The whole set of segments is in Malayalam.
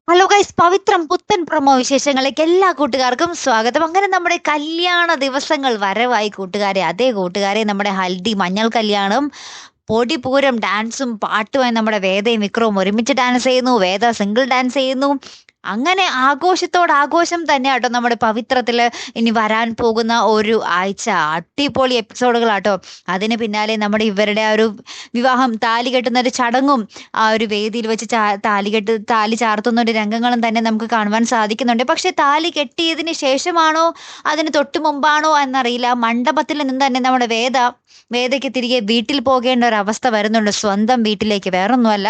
ഹലോ ഗൈസ്, പവിത്രം പുത്തൻ പ്രൊമോ വിശേഷങ്ങളിലേക്ക് എല്ലാ കൂട്ടുകാർക്കും സ്വാഗതം. അങ്ങനെ നമ്മുടെ കല്യാണ ദിവസങ്ങൾ വരവായി കൂട്ടുകാരെ. അതേ കൂട്ടുകാരെ, നമ്മുടെ ഹൽദി മഞ്ഞൾ കല്യാണം, പൊടിപൂരം ഡാൻസും പാട്ടുമായി നമ്മുടെ വേദയും വിക്രവും ഒരുമിച്ച് ഡാൻസ് ചെയ്യുന്നു. വേദ സിംഗിൾ ഡാൻസ് ചെയ്യുന്നു. അങ്ങനെ ആഘോഷത്തോടാഘോഷം തന്നെയാട്ടോ നമ്മുടെ പവിത്രത്തില് ഇനി വരാൻ പോകുന്ന ഒരു ആഴ്ച. അടിപൊളി എപ്പിസോഡുകളാട്ടോ. അതിന് പിന്നാലെ നമ്മുടെ ഇവരുടെ ആ ഒരു വിവാഹം, താലി കെട്ടുന്ന ഒരു ചടങ്ങും ആ ഒരു വേദിയിൽ വെച്ച് താലി ചാർത്തുന്ന ഒരു രംഗങ്ങളും തന്നെ നമുക്ക് കാണുവാൻ സാധിക്കുന്നുണ്ട്. പക്ഷെ താലി കെട്ടിയതിന് ശേഷമാണോ അതിന് തൊട്ട് മുമ്പാണോ എന്നറിയില്ല, മണ്ഡപത്തിൽ നിന്ന് തന്നെ നമ്മുടെ വേദയ്ക്ക് തിരികെ വീട്ടിൽ പോകേണ്ട ഒരു അവസ്ഥ വരുന്നുണ്ട്, സ്വന്തം വീട്ടിലേക്ക്. വേറൊന്നുമല്ല,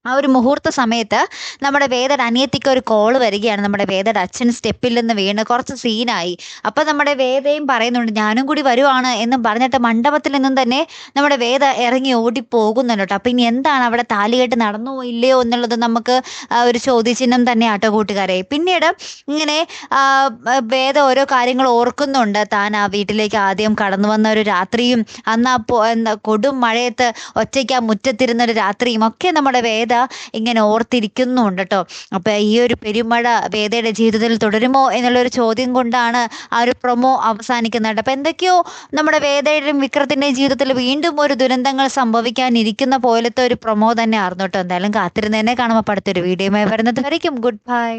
ആ ഒരു മുഹൂർത്ത സമയത്ത് നമ്മുടെ വേദയുടെ അനിയത്തിക്ക് ഒരു കോള് വരികയാണ്. നമ്മുടെ വേദയുടെ അച്ഛൻ സ്റ്റെപ്പിൽ നിന്ന് വീണ് കുറച്ച് സീനായി. അപ്പൊ നമ്മുടെ വേദയും പറയുന്നുണ്ട് ഞാനും കൂടി വരുവാണ് എന്നും പറഞ്ഞിട്ട് മണ്ഡപത്തിൽ നിന്നും തന്നെ നമ്മുടെ വേദ ഇറങ്ങി ഓടി പോകുന്നുണ്ട് കേട്ടോ. അപ്പൊ ഇനി എന്താണ് അവിടെ താലികെട്ട് നടന്നോ ഇല്ലയോ എന്നുള്ളത് നമുക്ക് ഒരു ചോദ്യചിഹ്നം തന്നെ ആട്ടോ കൂട്ടുകാരെ. പിന്നീട് ഇങ്ങനെ വേദ ഓരോ കാര്യങ്ങൾ ഓർക്കുന്നുണ്ട്. താൻ ആ വീട്ടിലേക്ക് ആദ്യം കടന്നു വന്ന ഒരു രാത്രിയും, അന്ന് എന്താ കൊടും മഴയത്ത് ഒറ്റയ്ക്ക് ആ മുറ്റത്തിരുന്ന ഒരു രാത്രിയും ഒക്കെ നമ്മുടെ വേദ ഇങ്ങനെ ഓർത്തിരിക്കുന്നുണ്ട് കേട്ടോ. അപ്പൊ ഈ ഒരു പെരുമഴ വേദയുടെ ജീവിതത്തിൽ തുടരുമോ എന്നുള്ളൊരു ചോദ്യം കൊണ്ടാണ് ആ ഒരു പ്രൊമോ അവസാനിക്കുന്നത്. അപ്പൊ എന്തൊക്കെയോ നമ്മുടെ വേദയുടെയും വിക്രത്തിന്റെയും ജീവിതത്തിൽ വീണ്ടും ഒരു ദുരന്തങ്ങൾ സംഭവിക്കാനിരിക്കുന്ന പോലത്തെ ഒരു പ്രൊമോ തന്നെ ആയിരുന്നു കേട്ടോ. എന്തായാലും കാത്തിരുന്നതിനെ കാണുമ്പോൾ അടുത്തൊരു വീഡിയോയുമായി വരുന്നത് വരയ്ക്കും. Good bye.